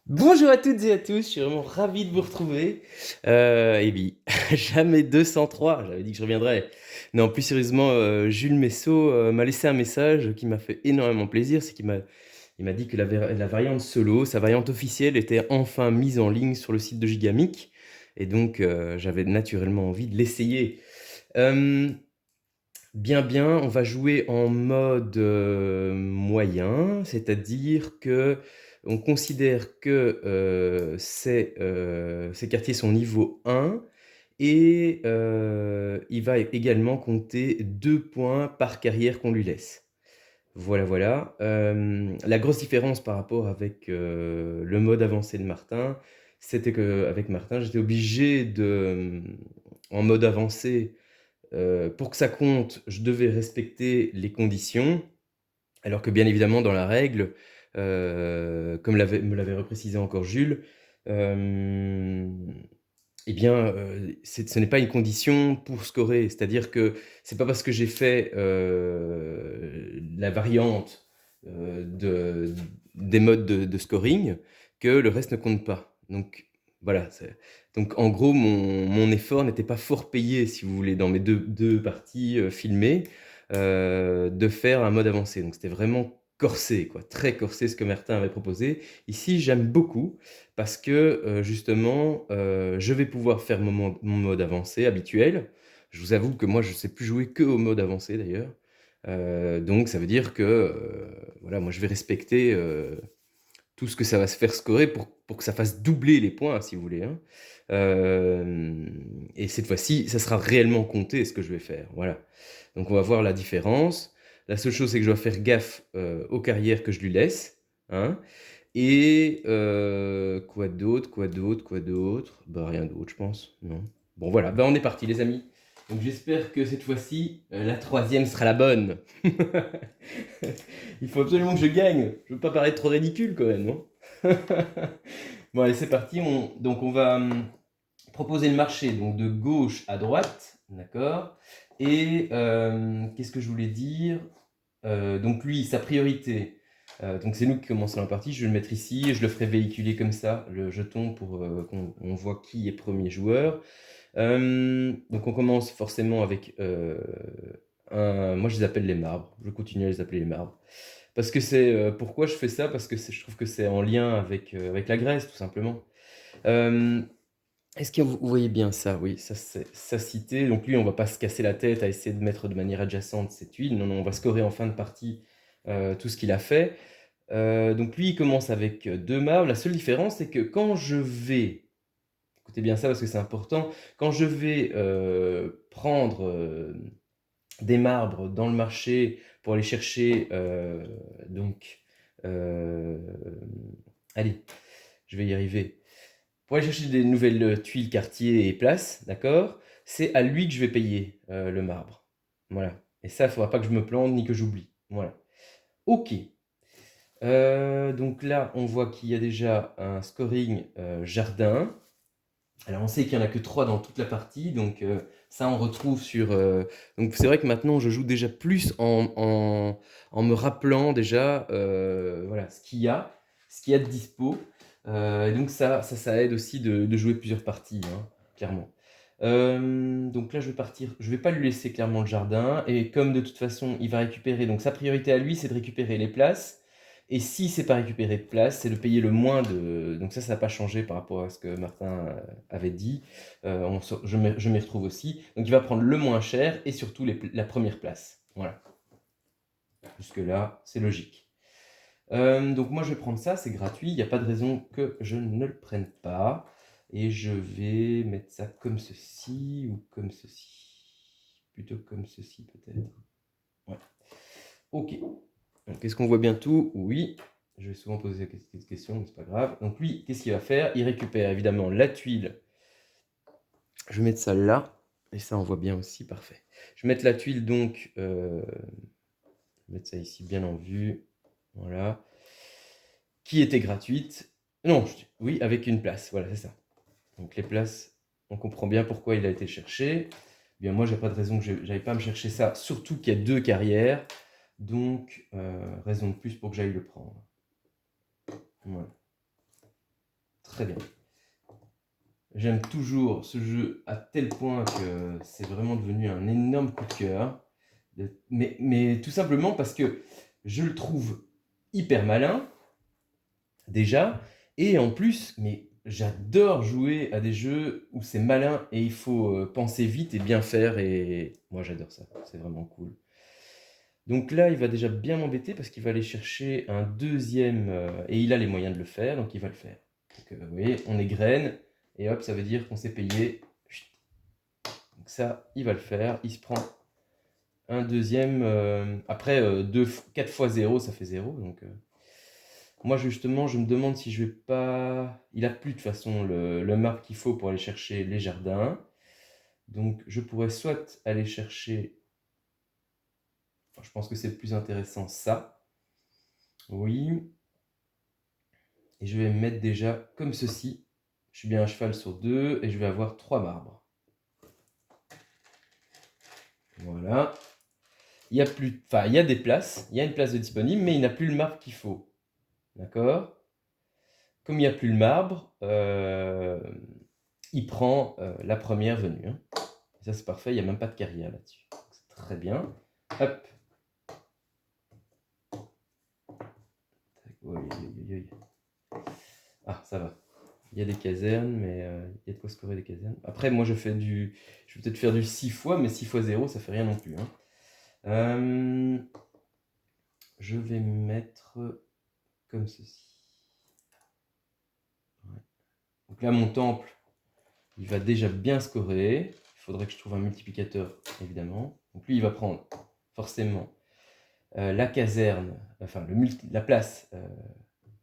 Bonjour à toutes et à tous, je suis vraiment ravi de vous retrouver. Et oui, jamais 203, j'avais dit que je reviendrais. Non, plus sérieusement, Jules Messot m'a laissé un message qui m'a fait énormément plaisir. C'est qu'il m'a dit que la variante solo, sa variante officielle, était enfin mise en ligne sur le site de Gigamic. Et donc, j'avais naturellement envie de l'essayer. Euh, bien, on va jouer en mode moyen, c'est-à-dire que on considère que ces quartiers sont niveau 1 et il va également compter 2 points par carrière qu'on lui laisse. Voilà, voilà. La grosse différence par rapport avec le mode avancé de Martin, c'était qu'avec Martin, j'étais obligé de, en mode avancé, pour que ça compte, je devais respecter les conditions, alors que bien évidemment dans la règle, comme me l'avait reprécisé encore Jules, eh bien, ce n'est pas une condition pour scorer. C'est-à-dire que c'est pas parce que j'ai fait la variante des modes de scoring que le reste ne compte pas. Donc voilà. Donc en gros, mon effort n'était pas fort payé, si vous voulez, dans mes deux parties filmées, de faire un mode avancé. Donc c'était vraiment corsé, quoi, très corsé ce que Martin avait proposé. Ici, j'aime beaucoup parce que justement, je vais pouvoir faire mon mode avancé habituel. Je vous avoue que moi, je ne sais plus jouer que au mode avancé d'ailleurs. Donc ça veut dire que voilà, moi je vais respecter tout ce que ça va se faire scorer pour que ça fasse doubler les points, si vous voulez, hein. Et cette fois-ci, ça sera réellement compté ce que je vais faire. Voilà. Donc on va voir la différence. La seule chose, c'est que je dois faire gaffe aux carrières que je lui laisse, hein. Et quoi d'autre? Bah rien d'autre, je pense. Non. Bon voilà, bah on est parti les amis. Donc j'espère que cette fois-ci, la troisième sera la bonne. Il faut absolument que je gagne. Je veux pas paraître trop ridicule quand même, non? Bon allez, c'est parti. Donc on va proposer le marché donc de gauche à droite, d'accord? Et qu'est-ce que je voulais dire? Donc lui, sa priorité, donc c'est nous qui commençons la partie, je vais le mettre ici, et je le ferai véhiculer comme ça, le jeton, pour qu'on voit qui est premier joueur. Donc on commence forcément avec moi je les appelle les marbres, je continue à les appeler les marbres. Parce que pourquoi je fais ça? Parce que je trouve que c'est en lien avec la Grèce, tout simplement. Euh, Est-ce que vous voyez bien ça? Oui, ça c'est sa cité. Donc lui, on va pas se casser la tête à essayer de mettre de manière adjacente cette huile. Non, non, on va scorer en fin de partie tout ce qu'il a fait. Donc lui, il commence avec deux marbres. La seule différence, c'est que quand je vais, écoutez bien ça parce que c'est important, quand je vais prendre des marbres dans le marché pour aller chercher, donc, euh, allez, je vais y arriver. Pour aller chercher des nouvelles tuiles, quartiers et places, d'accord? C'est à lui que je vais payer le marbre. Voilà. Et ça, il ne faudra pas que je me plante ni que j'oublie. Voilà. Ok. Donc là, on voit qu'il y a déjà un scoring jardin. Alors on sait qu'il n'y en a que 3 dans toute la partie, donc ça on retrouve sur... Donc c'est vrai que maintenant je joue déjà plus en me rappelant déjà voilà, ce qu'il y a de dispo. Et donc ça aide aussi de jouer plusieurs parties, hein, clairement. Donc là je vais partir, je vais pas lui laisser clairement le jardin, et comme de toute façon il va récupérer, donc sa priorité à lui c'est de récupérer les places. Et si c'est pas récupérer de place, c'est de payer le moins de... Donc ça n'a pas changé par rapport à ce que Martin avait dit. Je m'y retrouve aussi. Donc il va prendre le moins cher et surtout la première place. Voilà. Jusque-là, c'est logique. Donc moi je vais prendre ça, c'est gratuit. Il n'y a pas de raison que je ne le prenne pas. Et je vais mettre ça comme ceci ou comme ceci. Plutôt comme ceci peut-être. Ouais. Ok. Donc, est-ce qu'on voit bien tout? Oui. Je vais souvent poser cette question, mais c'est pas grave. Donc lui, qu'est-ce qu'il va faire? Il récupère évidemment la tuile. Je vais mettre ça là. Et ça, on voit bien aussi. Parfait. Je vais mettre la tuile donc... je vais mettre ça ici bien en vue. Voilà. Qui était gratuite. Non, oui, avec une place. Voilà, c'est ça. Donc les places, on comprend bien pourquoi il a été cherché. Eh bien moi, j'ai pas de raison que j'aille pas me chercher ça. Surtout qu'il y a 2 carrières. Donc, raison de plus pour que j'aille le prendre. Voilà. très bien. J'aime toujours ce jeu à tel point que c'est vraiment devenu un énorme coup de cœur. Mais tout simplement parce que je le trouve hyper malin, déjà, et en plus, mais j'adore jouer à des jeux où c'est malin et il faut penser vite et bien faire, et moi j'adore ça, c'est vraiment cool. Donc là, il va déjà bien m'embêter parce qu'il va aller chercher un deuxième, et il a les moyens de le faire, donc il va le faire. Donc vous voyez, on égrène, et hop, ça veut dire qu'on s'est payé. Chut. Donc ça, il va le faire, il se prend un deuxième. Après, 4 fois 0, ça fait 0. Donc, moi, justement, je me demande si je vais pas... Il a plus de toute façon le marbre qu'il faut pour aller chercher les jardins. Donc, je pourrais soit aller chercher... Je pense que c'est le plus intéressant, ça. Oui. Et je vais me mettre déjà comme ceci. Je suis bien à cheval sur 2 et je vais avoir 3 marbres. Voilà. Il y a plus... Enfin, il y a des places. Il y a une place de disponible, mais il n'a plus le marbre qu'il faut. D'accord? Comme il n'y a plus le marbre, il prend la première venue. Hein. Ça, c'est parfait. Il n'y a même pas de carrière là-dessus. C'est très bien. Hop. Ah, ça va. Il y a des casernes, mais il y a de quoi scorer des casernes. Après, moi, je vais peut-être faire du 6 fois, mais 6 fois 0, ça fait rien non plus. Hein. Je vais mettre comme ceci. Ouais. Donc là, mon temple, il va déjà bien scorer. Il faudrait que je trouve un multiplicateur, évidemment. Donc lui, il va prendre forcément la caserne, enfin la place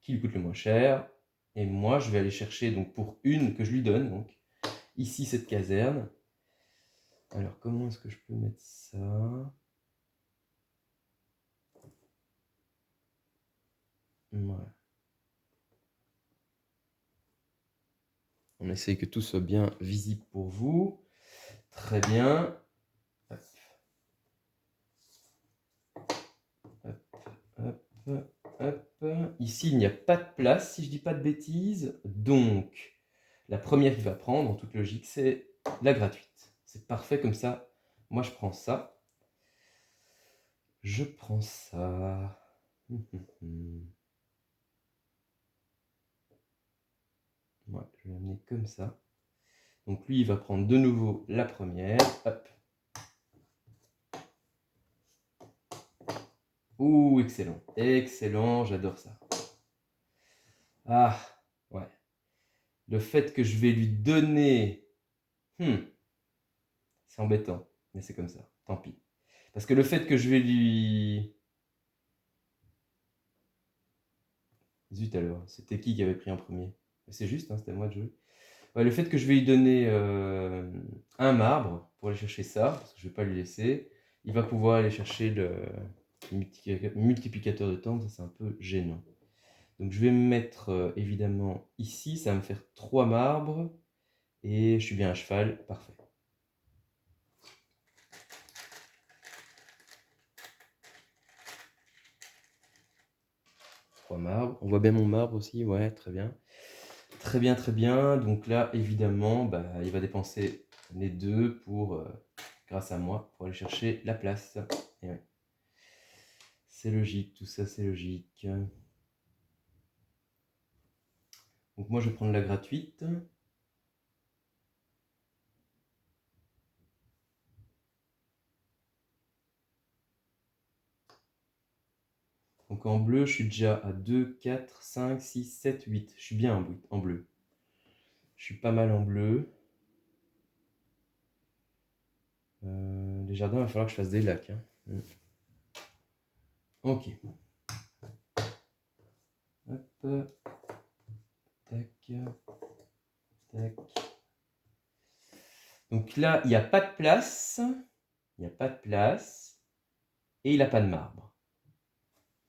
qui lui coûte le moins cher. Et moi, je vais aller chercher donc pour une que je lui donne. Donc ici, cette caserne. Alors, comment est-ce que je peux mettre ça? Voilà. On essaye que tout soit bien visible pour vous. Très bien. Hop. Hop, hop, hop. Ici, il n'y a pas de place, si je ne dis pas de bêtises. Donc, la première qu'il va prendre, en toute logique, c'est la gratuite. C'est parfait comme ça. Moi, je prends ça. Je prends ça. Ouais, je vais l'amener comme ça. Donc lui, il va prendre de nouveau la première. Hop. Ouh, excellent. Excellent, j'adore ça. Ah, ouais. Le fait que je vais lui donner... c'est embêtant, mais c'est comme ça. Tant pis. Parce que le fait que je vais lui... Zut alors, c'était qui avait pris en premier? C'est juste, hein, c'était à moi de jouer. Ouais, le fait que je vais lui donner un marbre pour aller chercher ça, parce que je ne vais pas lui laisser, il va pouvoir aller chercher le multiplicateur de temps, ça c'est un peu gênant. Donc je vais me mettre évidemment ici, ça va me faire 3 marbres, et je suis bien à cheval, parfait. Marbre. On voit bien mon marbre aussi, ouais, très bien. Très bien, très bien. Donc là, évidemment, il va dépenser les deux pour, grâce à moi, pour aller chercher la place. Et ouais. C'est logique, tout ça, c'est logique. Donc moi, je vais prendre la gratuite. Donc en bleu, je suis déjà à 2, 4, 5, 6, 7, 8. Je suis bien en bleu. Je suis pas mal en bleu. Les jardins, il va falloir que je fasse des lacs. Hein. Ok. Hop. Tac. Tac. Donc là, il n'y a pas de place. Il n'y a pas de place. Et il n'a pas de marbre.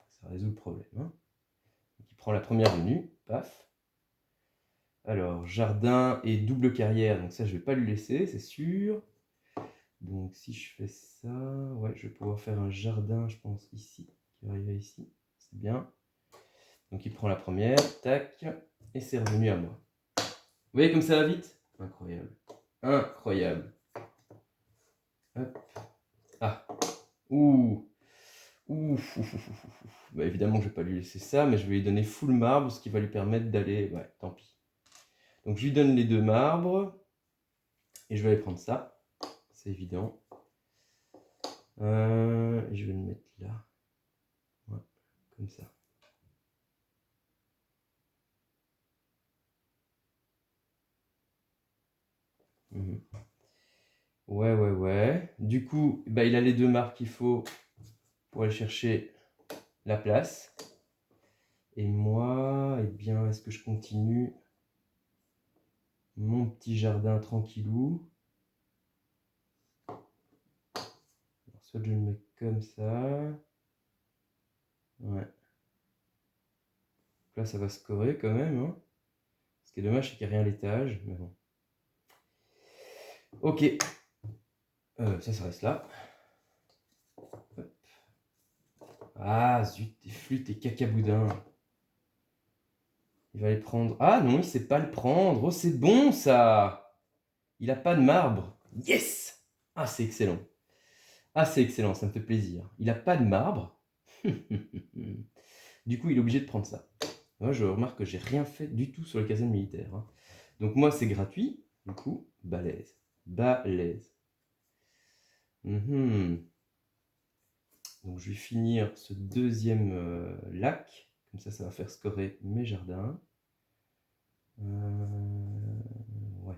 Ça résout le problème. Hein. Donc il prend la première venue. Paf. Alors, jardin et double carrière. Donc ça, je ne vais pas lui laisser, c'est sûr. Donc si je fais ça, ouais, je vais pouvoir faire un jardin, je pense, ici, qui va ici. C'est bien. Donc il prend la première, tac, et c'est revenu à moi. Vous voyez comme ça va vite? Incroyable. Incroyable. Hop. Ah. Ouh. Ouf, ouf, ouf, ouf, ouf. Bah, évidemment, je vais pas lui laisser ça, mais je vais lui donner full marbre, ce qui va lui permettre d'aller... Ouais, tant pis. Donc, je lui donne les 2 marbres. Et je vais aller prendre ça. C'est évident. Et je vais le mettre là. Ouais, comme ça. Mhm. Ouais, ouais, ouais. Du coup, bah, il a les 2 marbres qu'il faut pour aller chercher la place. Et moi, eh bien, est-ce que je continue mon petit jardin tranquillou? Alors, soit je le mets comme ça. Ouais. Là, ça va scorer quand même. Hein. Ce qui est dommage, c'est qu'il n'y a rien à l'étage. Mais bon. Ok. Ça reste là. Hop. Ah, zut, tes flûtes et cacaboudins. Il va les prendre. Ah non, il ne sait pas le prendre. Oh, c'est bon ça. Il n'a pas de marbre. Yes. Ah, c'est excellent. Ah, c'est excellent, ça me fait plaisir. Il n'a pas de marbre. Du coup, il est obligé de prendre ça. Moi, je remarque que j'ai rien fait du tout sur les casernes militaires. Hein. Donc moi, c'est gratuit. Du coup, balèze. Balèze. Donc je vais finir ce deuxième lac. Comme ça va faire scorer mes jardins. Ouais.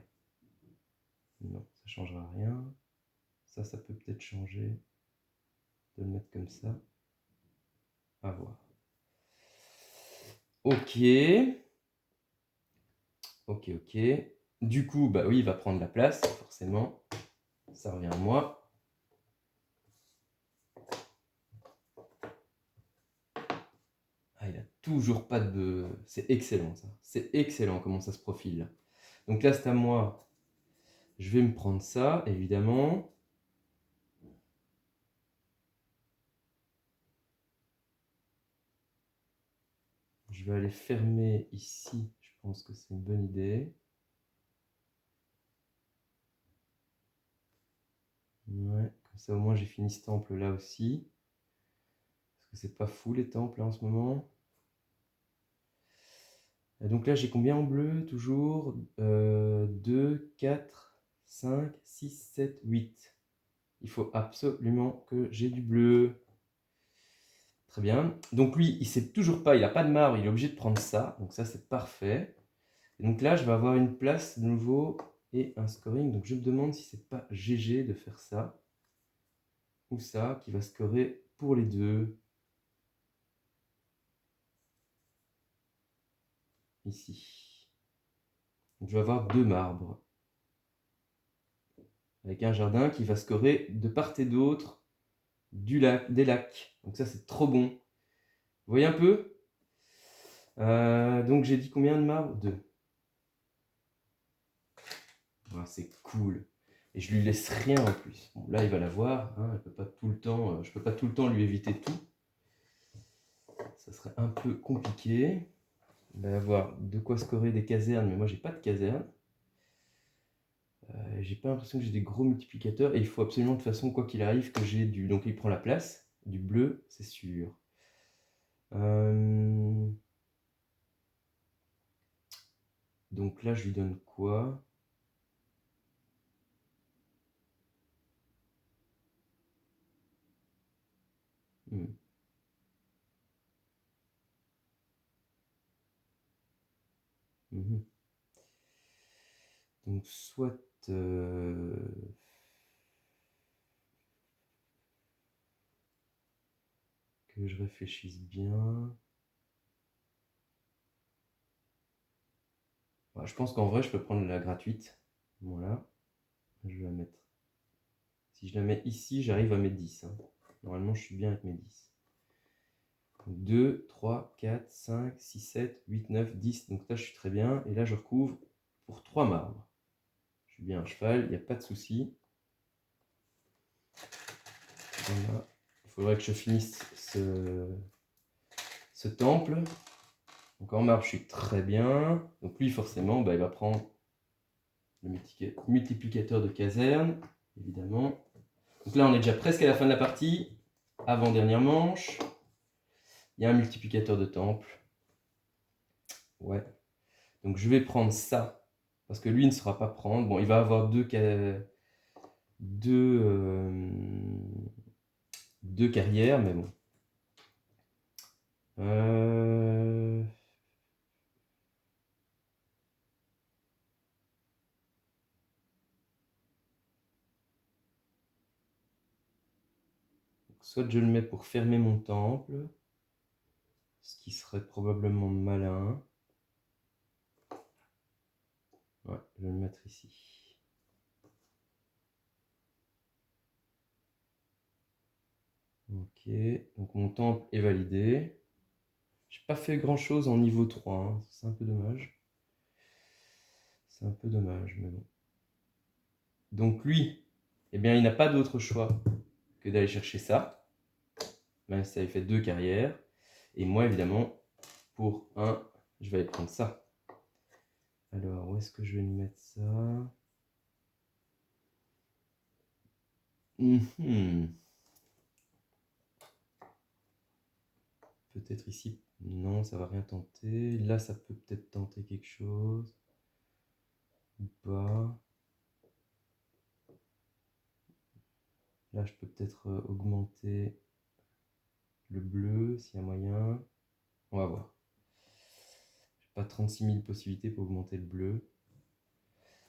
Non, ça ne changera rien. Ça peut peut-être changer. De le mettre comme ça. À voir. Ok. Ok, ok. Du coup, bah oui, il va prendre la place, forcément. Ça revient à moi. Ah, il a toujours pas de... C'est excellent, ça. C'est excellent comment ça se profile, là. Donc là, c'est à moi. Je vais me prendre ça, évidemment. Je vais aller fermer ici. Je pense que c'est une bonne idée. Ouais, comme ça, au moins, j'ai fini ce temple-là aussi. Parce que c'est pas fou, les temples, là, en ce moment. Et donc là, j'ai combien en bleu, toujours 2, 4, 5, 6, 7, 8. Il faut absolument que j'ai du bleu. Très bien. Donc lui, il sait toujours pas, il n'a pas de marbre, il est obligé de prendre ça. Donc ça, c'est parfait. Et donc là, je vais avoir une place de nouveau et un scoring. Donc je me demande si c'est pas GG de faire ça. Ou ça, qui va scorer pour les deux. Ici. Donc je vais avoir 2 marbres. Avec un jardin qui va scorer de part et d'autre des lacs. Donc ça, c'est trop bon. Vous voyez un peu? Donc j'ai dit combien de marbres? 2. Ah, c'est cool. Et je lui laisse rien en plus. Bon, là, il va l'avoir. Hein, je peux pas tout le temps lui éviter tout. Ça serait un peu compliqué. Il va y avoir de quoi scorer des casernes, mais moi, j'ai pas de caserne. J'ai pas l'impression que j'ai des gros multiplicateurs. Et il faut absolument, de toute façon, quoi qu'il arrive, que j'ai du... Donc, il prend la place. Du bleu, c'est sûr. Donc là, je lui donne quoi? Hmm. Mhm. Donc, soit... que je réfléchisse bien. Ouais, je pense qu'en vrai, je peux prendre la gratuite. Voilà. Je vais la mettre. Si je la mets ici, j'arrive à mes 10. Hein. Normalement, je suis bien avec mes 10. 2, 3, 4, 5, 6, 7, 8, 9, 10. Donc là, je suis très bien. Et là, je recouvre pour 3 marbres. Je suis bien à cheval, il n'y a pas de souci. Voilà. Il faudrait que je finisse ce temple. Donc en marbre, je suis très bien. Donc lui, forcément, bah, il va prendre le multiplicateur de caserne, évidemment. Donc là, on est déjà presque à la fin de la partie. Avant-dernière manche. Il y a un multiplicateur de temple. Ouais. Donc je vais prendre ça. Parce que lui ne saura pas prendre. Bon, il va avoir deux carrières, mais bon. Soit je le mets pour fermer mon temple, ce qui serait probablement malin. Ouais, je vais le mettre ici. Ok, donc mon temple est validé. J'ai pas fait grand chose en niveau 3, hein. C'est un peu dommage. C'est un peu dommage, mais bon. Donc lui, eh bien, il n'a pas d'autre choix que d'aller chercher ça. Même si ça lui fait 2 carrières. Et moi, évidemment, pour 1, je vais aller prendre ça. Alors, où est-ce que je vais mettre ça? Peut-être ici. Non, ça va rien tenter. Là, ça peut peut-être tenter quelque chose. Ou pas. Là, je peux peut-être augmenter le bleu, s'il y a moyen. On va voir. J'ai pas 36 000 possibilités pour augmenter le bleu.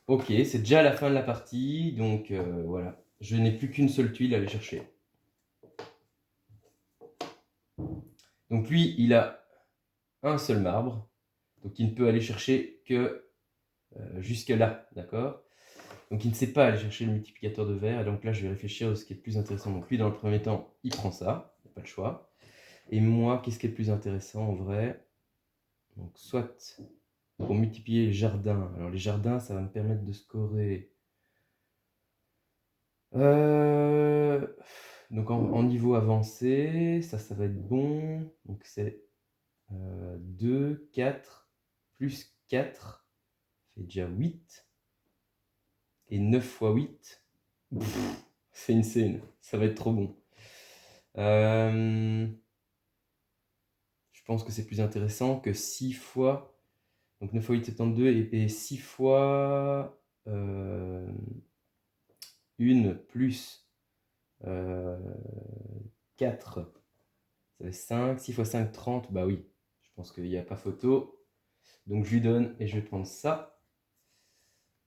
Ok, c'est déjà la fin de la partie. Donc, voilà. Je n'ai plus qu'une seule tuile à aller chercher. Donc, lui, il a un seul marbre. Donc, il ne peut aller chercher que jusque là. D'accord? Donc, il ne sait pas aller chercher le multiplicateur de verre. Et donc là, je vais réfléchir à ce qui est le plus intéressant. Donc, lui, dans le premier temps, il prend ça. Il n'y a pas de choix. Et moi, qu'est-ce qui est le plus intéressant en vrai? Donc, soit pour multiplier les jardins. Alors, les jardins, ça va me permettre de scorer. Donc, en niveau avancé, ça va être bon. Donc, c'est 2, 4, plus 4, fait déjà 8. Et 9 fois 8, c'est une scène. Ça va être trop bon. Je pense que c'est plus intéressant que 6 fois. Donc 9 fois 8, 72. Et 6 fois 1 plus 4. Ça fait 5. 6 fois 5, 30. Bah oui, je pense qu'il n'y a pas photo. Donc je lui donne et je vais prendre ça.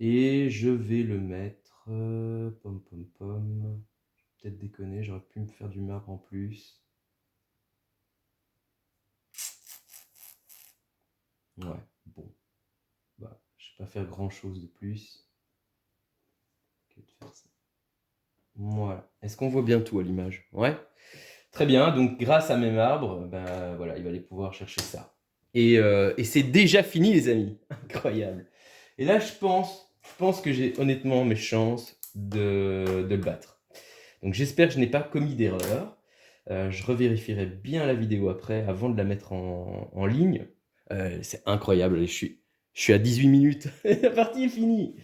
Et je vais le mettre. Pom pom pom. Peut-être déconner, j'aurais pu me faire du marbre en plus. Ouais, bon. Bah, je vais pas faire grand chose de plus que de faire ça. Voilà. Est-ce qu'on voit bien tout à l'image? Ouais. Très bien, donc grâce à mes marbres, ben voilà, il va aller pouvoir chercher ça. Et c'est déjà fini, les amis. Incroyable. Et là, je pense que j'ai honnêtement mes chances de le battre. Donc j'espère que je n'ai pas commis d'erreur. Je revérifierai bien la vidéo après, avant de la mettre en ligne. C'est incroyable, je suis à 18 minutes. La partie est finie.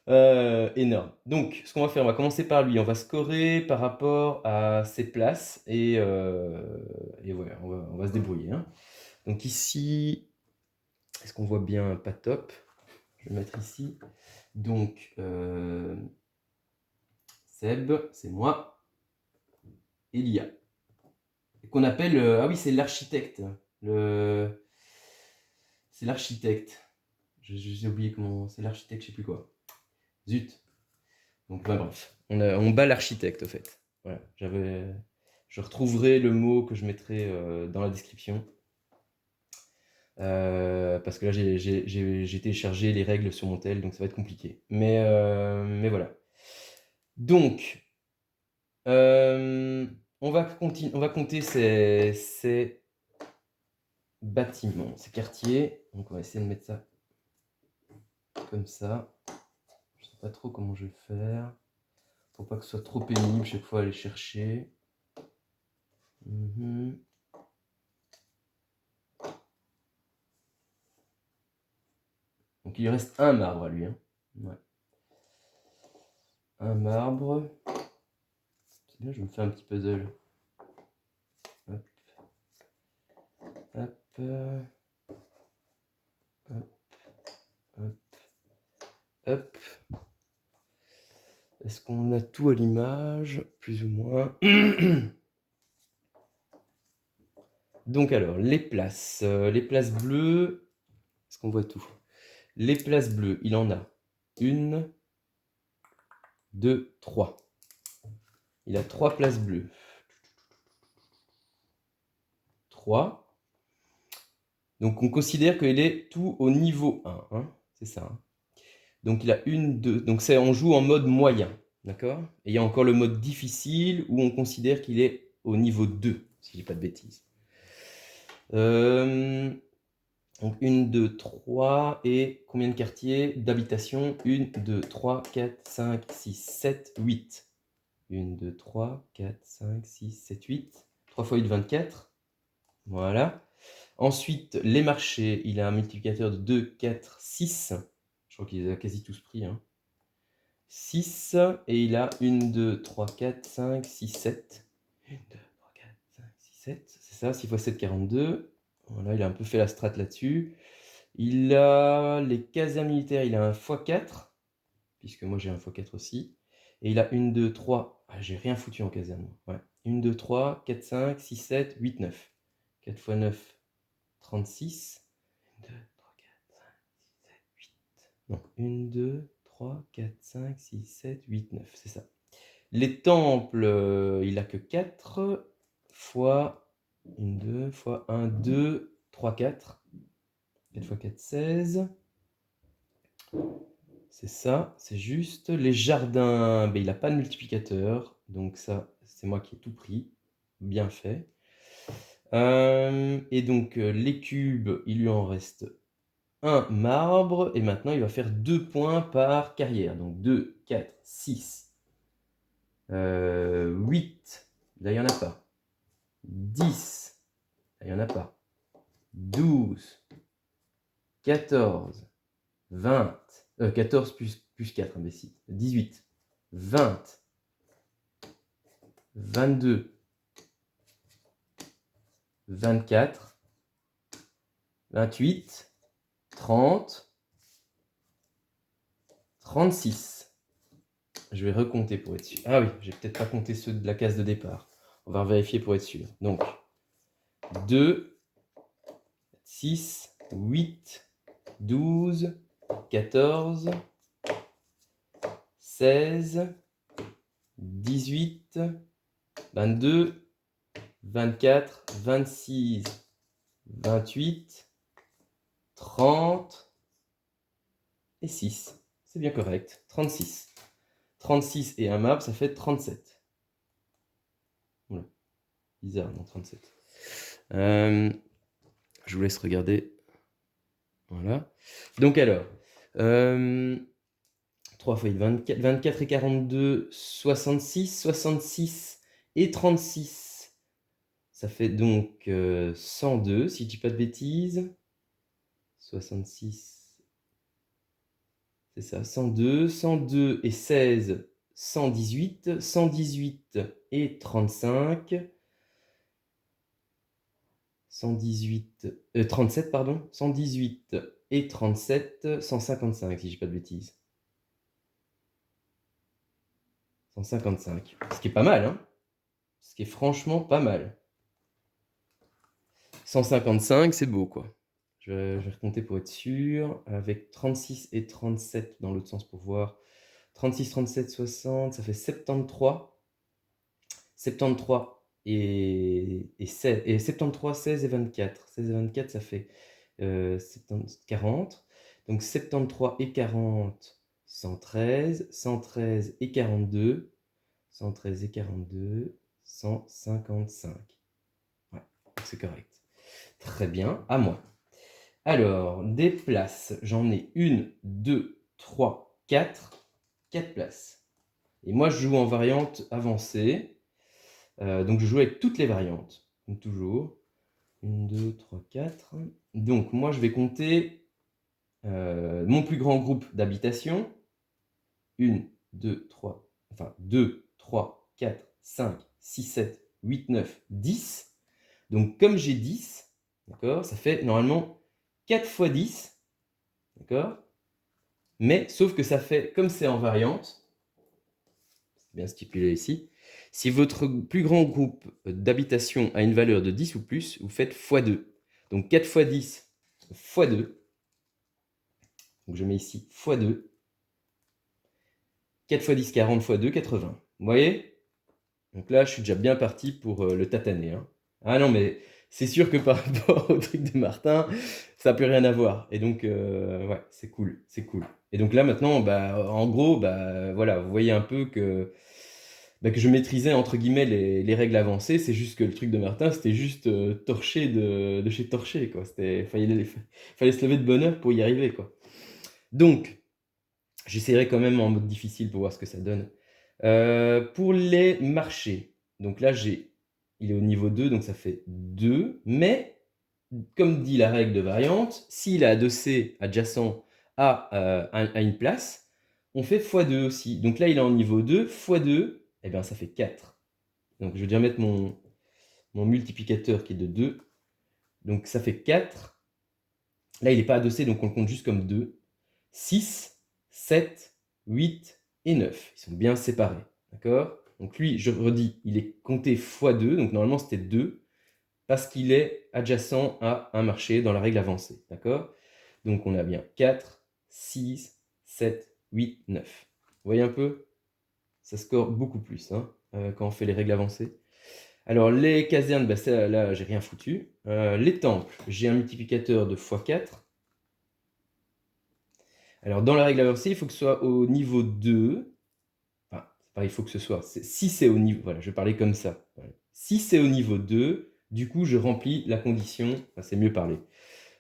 Énorme. Donc, ce qu'on va faire, on va commencer par lui. On va scorer par rapport à ses places et voilà, on va se débrouiller, hein. Donc ici, est-ce qu'on voit bien? Pas top. Je vais le mettre ici. Donc, Seb, c'est moi. Elia. Qu'on appelle... ah oui, c'est l'architecte. C'est l'architecte. J'ai oublié comment... C'est l'architecte, je sais plus quoi. Zut. Donc, bah, bref. On bat l'architecte, au fait. Voilà. Je retrouverai le mot que je mettrai dans la description. Parce que là, j'ai téléchargé les règles sur mon tel, donc ça va être compliqué. Mais voilà. Donc, on va compter ces bâtiments, ces quartiers. Donc, on va essayer de mettre ça comme ça. Je sais pas trop comment je vais faire. Faut pas que ce soit trop pénible chaque fois à aller chercher. Donc il lui reste un marbre à lui, hein. Ouais. un marbre. C'est bien, je me fais un petit puzzle. Hop. Hop. Hop. Hop. Hop. Est-ce qu'on a tout à l'image? Plus ou moins. Donc alors, les places. Les places bleues. Est-ce qu'on voit tout? Les places bleues, il en a 1, 2, 3. Il a 3 places bleues. 3. Donc on considère qu'il est tout au niveau 1. Hein, c'est ça. Hein. Donc il a 1, 2. Donc on joue en mode moyen. D'accord? Et il y a encore le mode difficile où on considère qu'il est au niveau 2, si je dis pas de bêtises. Donc 1, 2, 3. Et combien de quartiers d'habitation? 1, 2, 3, 4, 5, 6, 7, 8. 1, 2, 3, 4, 5, 6, 7, 8. 3 fois 8, 24. Voilà. Ensuite, les marchés, il a un multiplicateur de 2, 4, 6. Je crois qu'il les a quasi tous pris. Hein. 6. Et il a 1, 2, 3, 4, 5, 6, 7. 1, 2, 3, 4, 5, 6, 7. C'est ça, 6 fois 7, 42. Voilà, il a un peu fait la strat là-dessus. Il a les casers militaires, il a un x4. Puisque moi j'ai un x4 aussi. Et il a 1, 2, 3. Ah, j'ai rien foutu en caserne. Ouais. 1, 2, 3, 4, 5, 6, 7, 8, 9. 4 x 9, 36. 1, 2, 3, 4, 5, 6, 7, 8. Non, 1, 2, 3, 4, 5, 6, 7, 8, 9. C'est ça. Les temples, il a que 4 fois 1, 2 fois 1, 2, 3, 4. 4 x 4, 16. C'est ça, c'est juste. Les jardins, ben, il n'a pas de multiplicateur. Donc ça, c'est moi qui ai tout pris. Bien fait. Et donc, les cubes, il lui en reste un marbre. Et maintenant, il va faire 2 points par carrière. Donc 2, 4, 6, 8. Là, il n'y en a pas. 10. Là, il n'y en a pas. 12. 14. 20. 14 plus 4, imbécile. 18. 20. 22, 24, 28, 30, 36. Je vais recompter pour être sûr. Ah oui, j'ai peut-être pas compté ceux de la case de départ. On va vérifier pour être sûr. Donc, 2, 6, 8, 12, 14, 16, 18, 22, 24, 26, 28, 30 et 6. C'est bien correct. 36. 36 et un marbre, ça fait 37. Voilà. Bizarre, non, 37. Je vous laisse regarder. Voilà. Donc alors, 3 fois 24, 24 et 42, 66. 66 et 36. Ça fait donc 102, si je dis pas de bêtises. 66. C'est ça, 102. 102 et 16, 118. 118 et 35. 118, 37, pardon. 118 et 37, 155, si je dis pas de bêtises. 155. Ce qui est pas mal, hein. Ce qui est franchement pas mal. 155, c'est beau, quoi. Je vais recompter pour être sûr. Avec 36 et 37 dans l'autre sens pour voir. 36, 37, 60, ça fait 73. 73 et 16, et 73, 16 et 24. 16 et 24, ça fait 40. Donc 73 et 40, 113. 113 et 42, 113 et 42, 155. Ouais, c'est correct. Très bien, à moi. Alors, des places, j'en ai 1, 2, 3, 4. 4 places. Et moi, je joue en variante avancée. Donc, je joue avec toutes les variantes, comme toujours. 1, 2, 3, 4. Donc, moi, je vais compter mon plus grand groupe d'habitation. 1, 2, 3, enfin 2, 3, 4, 5, 6, 7, 8, 9, 10. Donc comme j'ai 10, d'accord, ça fait normalement 4 fois 10, d'accord? Mais sauf que ça fait, comme c'est en variante, c'est bien stipulé ici, si votre plus grand groupe d'habitation a une valeur de 10 ou plus, vous faites x2. Donc 4 fois 10 x2. Donc je mets ici x2. 4 fois 10, 40 fois 2, 80. Vous voyez? Donc là, je suis déjà bien parti pour le tataner, hein. Ah non, mais c'est sûr que par rapport au truc de Martin, ça n'a plus rien à voir. Et donc, ouais, c'est cool, c'est cool. Et donc là, maintenant, bah, en gros, bah, voilà, vous voyez un peu que je maîtrisais, entre guillemets, les règles avancées. C'est juste que le truc de Martin, c'était juste torcher de chez torcher, quoi. Fallait se lever de bonne heure pour y arriver, quoi. Donc, j'essaierai quand même en mode difficile pour voir ce que ça donne. Pour les marchés, donc là, il est au niveau 2, donc ça fait 2. Mais, comme dit la règle de variante, s'il est adossé, adjacent à une place, on fait x2 aussi. Donc là, il est en niveau 2, x2, eh bien, ça fait 4. Donc, je vais déjà mettre mon multiplicateur qui est de 2. Donc, ça fait 4. Là, il n'est pas adossé, donc on le compte juste comme 2. 6, 7, 8 et 9. Ils sont bien séparés. D'accord? Donc lui, je redis, il est compté x2. Donc normalement, c'était 2 parce qu'il est adjacent à un marché dans la règle avancée. D'accord? Donc on a bien 4, 6, 7, 8, 9. Vous voyez un peu? Ça score beaucoup plus, hein, quand on fait les règles avancées. Alors les casernes, bah, ça, là, j'ai rien foutu. Les temples, j'ai un multiplicateur de x4. Alors, dans la règle avancée, il faut que ce soit au niveau 2. Enfin, c'est pas il faut que ce soit. Si c'est au niveau... Voilà, je vais parler comme ça. Voilà. Si c'est au niveau 2, du coup, je remplis la condition, enfin, c'est mieux parler,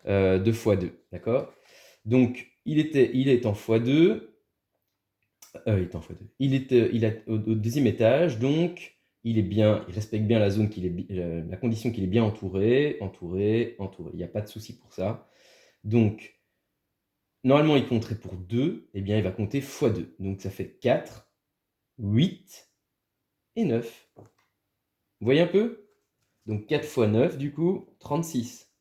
de x2. D'accord? Donc, il est en x2. Il est en x2. Il est au deuxième étage, donc il respecte bien la zone la condition qu'il est bien entouré. Il n'y a pas de souci pour ça. Donc, normalement, il compterait pour 2, eh bien, il va compter x2. Donc, ça fait 4, 8 et 9. Vous voyez un peu? Donc, 4 fois 9, du coup, 36.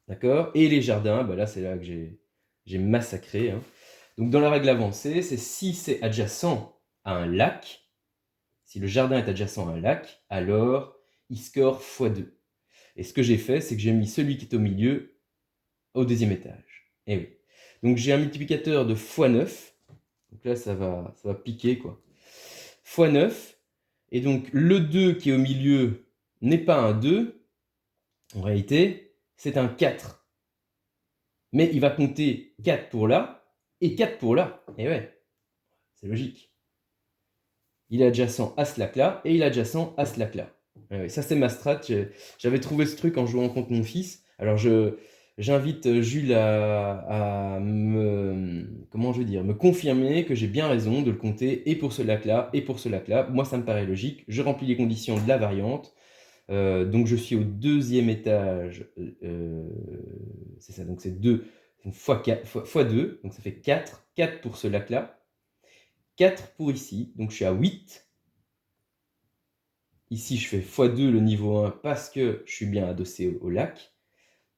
D'accord? Et les jardins, bah là, c'est là que j'ai massacré, hein. Donc, dans la règle avancée, c'est si c'est adjacent à un lac, si le jardin est adjacent à un lac, alors il score x2. Et ce que j'ai fait, c'est que j'ai mis celui qui est au milieu au deuxième étage. Et oui. Donc, j'ai un multiplicateur de x9. Donc là, ça va piquer, quoi. x9. Et donc, le 2 qui est au milieu n'est pas un 2. En réalité, c'est un 4. Mais il va compter 4 pour là et 4 pour là. Et ouais, c'est logique. Il est adjacent à ce lac-là et il est adjacent à ce lac-là. Ouais, ça, c'est ma strat. J'avais trouvé ce truc en jouant contre mon fils. Alors, j'invite Jules à comment je veux dire, me confirmer que j'ai bien raison de le compter et pour ce lac-là et pour ce lac-là. Moi, ça me paraît logique. Je remplis les conditions de la variante. Donc, je suis au deuxième étage. C'est ça, donc c'est 2 fois 2. Donc, ça fait 4. 4 pour ce lac-là. 4 pour ici. Donc, je suis à 8. Ici, je fais x2 le niveau 1 parce que je suis bien adossé au lac.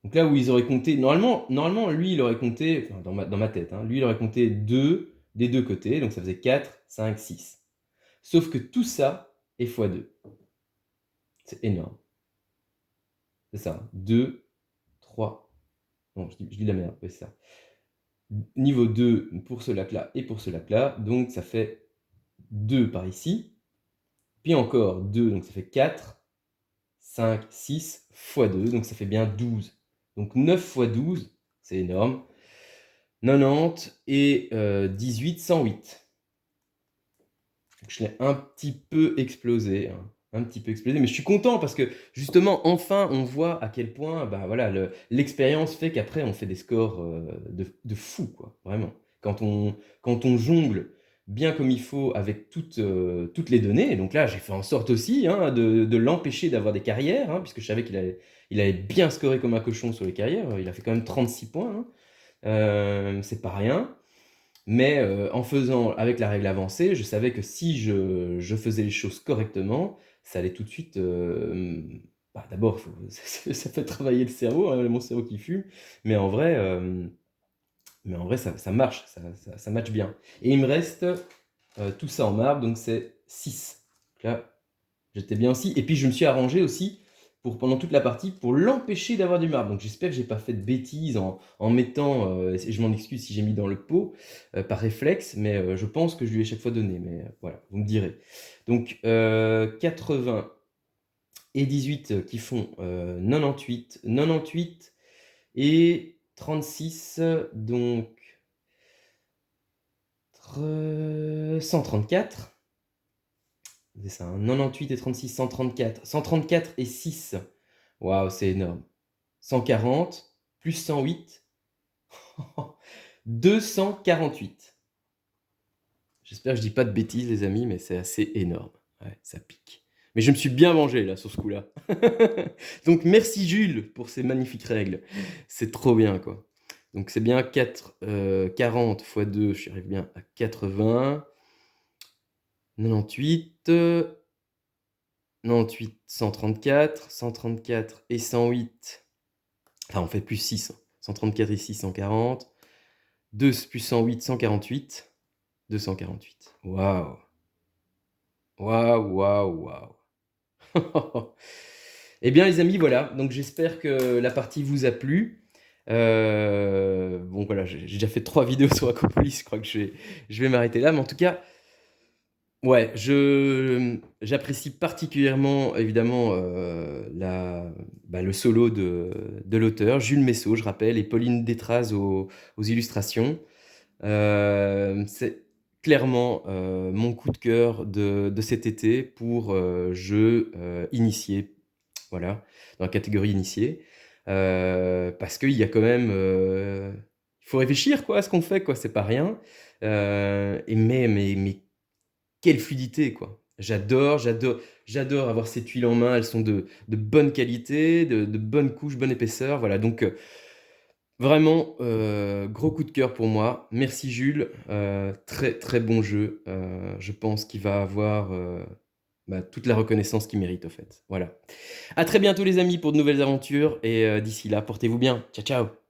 Donc là où ils auraient compté, normalement lui, il aurait compté, enfin, dans ma tête, hein, lui, il aurait compté 2 des deux côtés, donc ça faisait 4, 5, 6. Sauf que tout ça est x2. C'est énorme. C'est ça, 2, 3. Non, je dis de la merde, c'est ça. Niveau 2 pour ce lac-là et pour ce lac-là, donc ça fait 2 par ici. Puis encore 2, donc ça fait 4, 5, 6 fois 2, donc ça fait bien 12. Donc 9 fois 12, c'est énorme. 90 et 18, 108. Je l'ai un petit peu explosé, hein. Un petit peu explosé, mais je suis content parce que justement, enfin, on voit à quel point bah, voilà, l'expérience fait qu'après, on fait des scores de fou, quoi, vraiment. Quand on jongle bien comme il faut avec toutes les données, et donc là, j'ai fait en sorte aussi, hein, de l'empêcher d'avoir des carrières, hein, puisque je savais il allait bien scorer comme un cochon sur les carrières. Il a fait quand même 36 points, hein. C'est pas rien. Mais en faisant avec la règle avancée, je savais que si je faisais les choses correctement, ça allait tout de suite... bah, d'abord, ça fait travailler le cerveau, hein, mon cerveau qui fume, mais en vrai, ça marche, ça match bien. Et il me reste tout ça en marbre, donc c'est 6. Là, j'étais bien aussi. Et puis je me suis arrangé aussi pendant toute la partie pour l'empêcher d'avoir du marbre. Donc j'espère que j'ai pas fait de bêtises en mettant, et je m'en excuse si j'ai mis dans le pot par réflexe, mais je pense que je lui ai chaque fois donné. Mais voilà, vous me direz. Donc 80 et 18 qui font 98, 98 et 36, donc 134. C'est ça, hein, 98 et 36, 134. 134 et 6. Waouh, c'est énorme. 140 plus 108. 248. J'espère que je dis pas de bêtises, les amis, mais c'est assez énorme. Ouais, ça pique. Mais je me suis bien vengé, là, sur ce coup-là. Donc, merci Jules pour ces magnifiques règles. C'est trop bien, quoi. Donc, c'est bien 40 x 2, j'arrive bien à 80. 98. 98, 134. 134 et 108. Enfin, on fait plus 6. 134 et 6, 140. 2 plus 108, 148. 248. Waouh. Waouh, waouh, waouh. Eh bien, les amis, voilà. Donc, j'espère que la partie vous a plu. Bon, voilà, j'ai déjà fait 3 vidéos sur Acropolis. Je crois que je vais m'arrêter là. Mais en tout cas, ouais, j'apprécie particulièrement, évidemment, le solo de l'auteur, Jules Messot, je rappelle, et Pauline Détraz aux illustrations. C'est clairement mon coup de cœur de cet été pour jeux initiés, voilà, dans la catégorie initiée. Parce qu'il y a quand même... il faut réfléchir quoi, à ce qu'on fait, quoi, c'est pas rien. Mais quelle fluidité, quoi. J'adore avoir ces tuiles en main, elles sont de bonne qualité, de bonne couche, bonne épaisseur, voilà, donc vraiment, gros coup de cœur pour moi. Merci Jules, très très bon jeu, je pense qu'il va avoir toute la reconnaissance qu'il mérite, au fait, voilà. À très bientôt les amis pour de nouvelles aventures, et d'ici là, portez-vous bien, ciao ciao.